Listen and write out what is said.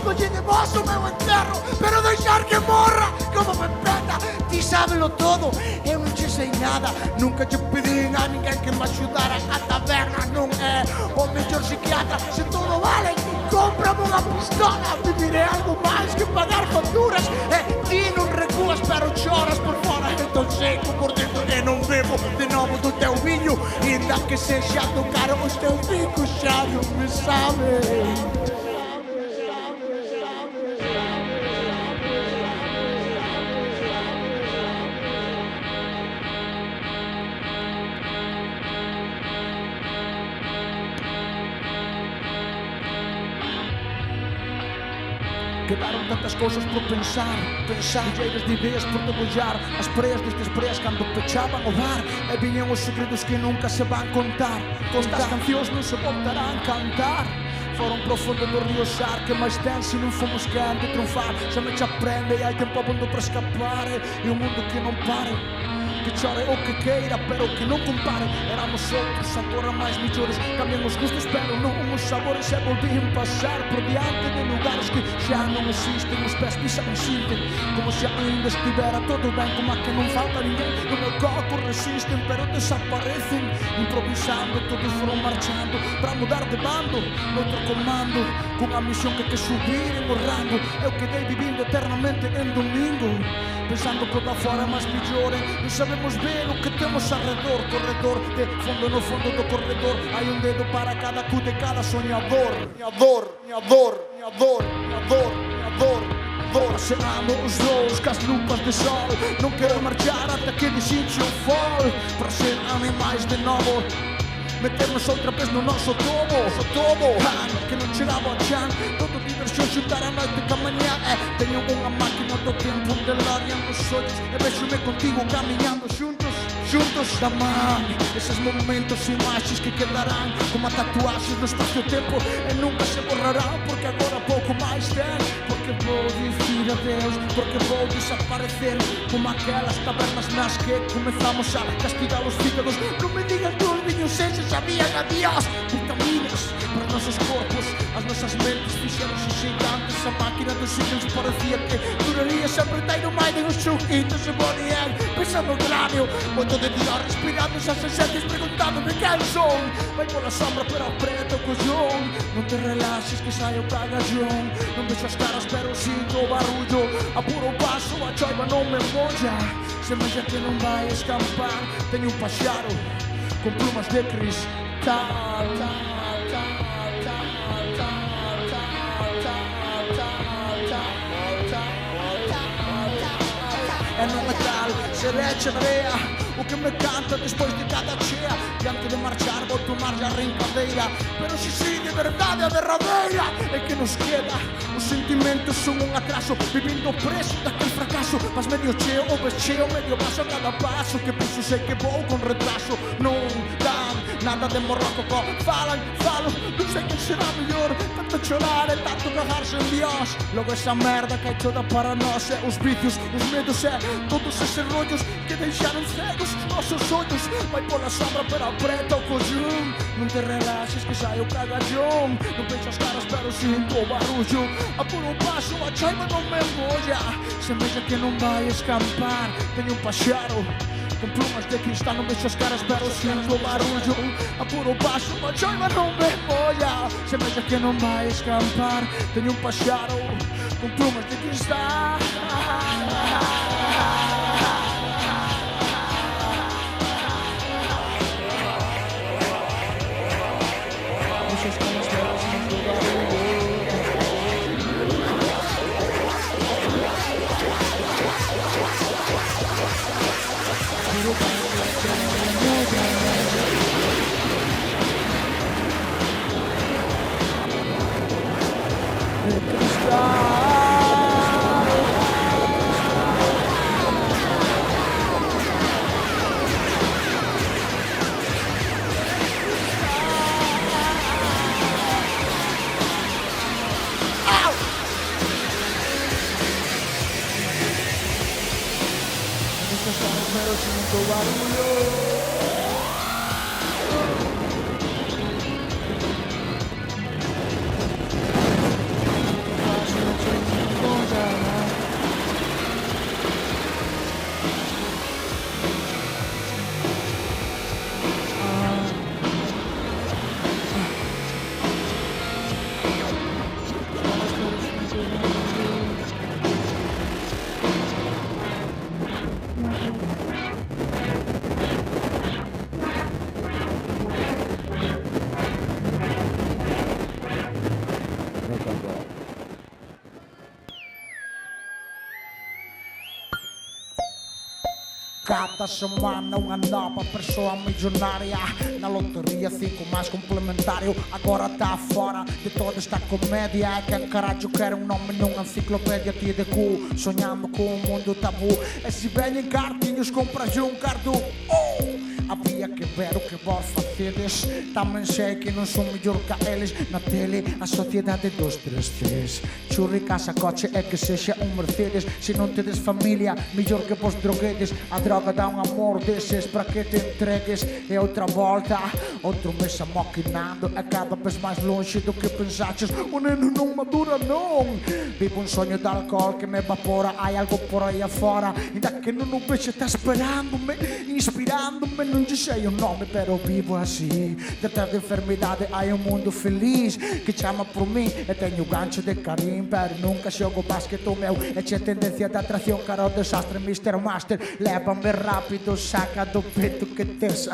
Escolli o meu enterro, pero deixar que morra como me peta. Ti sábelo todo, eu non che sei nada. Nunca che pedín a ninguén que me axudara. A taberna non é o mellor psiquiatra. Se todo vale, cómprame unha pistola. Viviré algo máis que pagar facturas. E ti non recuas, pero choras por fora. Entón seco por dentro e non bebo de novo do teu viño. Inda que sexa do caro, os teus ricos xa non me saben. Quedaron tantas cousas por pensar milleiras de ideas por degollar. As preas destes preas cando pechaban o bar. E viñen os segredos que nunca se van contar. Estas cancións non se voltarán cantar. Foron profundo do río Sar. Que máis ten se non fomos quen de triunfar. Xa me xa aprende e hai tempo abondo para escapar. E un mundo que non pare, que chore o que queira, pero que non compare. Éramos outros, agora máis millores. Cambian os gustos, pero non os sabores. E volvín pasar por diante de lugares que xa non existen. Os pés pisan e sinten como se ainda estivera todo ben. Como a que non falta ninguén. No meu coco resisten, pero desaparecen. Improvisando, todos foron marchando para mudar de bando. Noutro comando, cunha misión que subir en o rango. Eu quedei vivindo eternamente en domingo, pensando que o da fora é máis millore. Non sabemos ver o que temos alrededor. Corredor de fondo no fondo do corredor. Hai un dedo para cada cu de cada soñador. Paseando os dous cas lupas de sol. Non quero marchar ata que desinche o fol. Para ser animais de novo, meternos outra vez no noso tobo. Que non chegaba a chan. Todo diversión xuntar a noite ca mañá. Teño unha máquina do tempo de DeLorean nos ollos. E véxome contigo camiñando xuntos da man. Eses momentos, imaxes que quedarán como tatuaxes no espacio-tempo. E nunca se borrarán, porque agora pouco máis ten. Porque vou dicir adeus, porque vou desaparecer. Como aquelas tabernas nas que comezamos a castigar os fígados. Non me digas que os viños eses sabían a Dios. Vitaminas para os nosos corpos, as nosas mentes fixeronse gigantes. A máquina dos siglos parecía que duraría sempre. Tairo máis de uns chunguitos e Bonnie, pensando no cráneo. Moito de Dios respirando esas esencias, preguntándome quen son. Vai pola sombra pero aprieta o collón. Non te relaxes que sai o cagallón. Non vexo as caras pero sinto o barullo. Apuro o paso, a choiva non me molla. Semella que non vai escampar. Teño un paxaro con plumas de cristal. E non é tal, ser hecha na rea o que me canta despois de cada chea. E antes de marchar vou tomar a rincadeira. Pero si, de verdade a derradeira. É que nos queda, os sentimentos son un atraso. Vivindo preso daquel fracaso. Mas medio cheo, o cheo, medio vaso a cada paso. Que penso sei que vou con retraso. Non dan nada de morrococo. Falo, non sei quen será mellor. Tanto chorar e tanto cagarse en Dios. Logo esa merda que hai toda para nós. E os vicios, os medos e todos eses rollos que deixaron cegos os nosos ollos. Vai pola sombra pero apreta o collón. Non te relaxes que sai o cagallón. Non vexo as caras pero sinto o barullo. Apuro o paso, a chaiva non me molla. Semella que non vai escampar. Teño un paxaro con plumas de cristal. Non vexo as caras pero sinto o barullo. Apuro o paso, a chaiva non me molla. Semella que non vai escampar. Teño un paxaro con plumas de cristal. Cada semana uma nova pessoa milionária. Na loteria 5 mais complementário. Agora tá fora de toda esta comédia. Quem caralho quer um nome numa enciclopédia de cu, sonhando com um mundo tabu. E se vem em cartinhos compras um cardo. Havia que ver o que vós facedes. Também sei que não sou melhor que eles. Na tele, a sociedade dos 3 Cs. Churri, casa, coche é que seja um Mercedes. Se não tedes família, melhor que vos droguedes. A droga dá um amor desses para que te entregues. E outra volta, outro mês amoquinando. É cada vez mais longe do que pensaste. O neno não madura, não. Vivo um sonho de álcool que me evapora. Há algo por aí afora. Ainda que não o vejo, está esperando-me, inspirando-me. Não sei o nome, pero vivo assim. Detrás da enfermidade há um mundo feliz que chama por mim. Eu tenho gancho de carinho, pero nunca jogo basquete o meu. É tinha tendência de atração, cara o desastre, Mr. Master. Leva-me rápido, saca do peito que te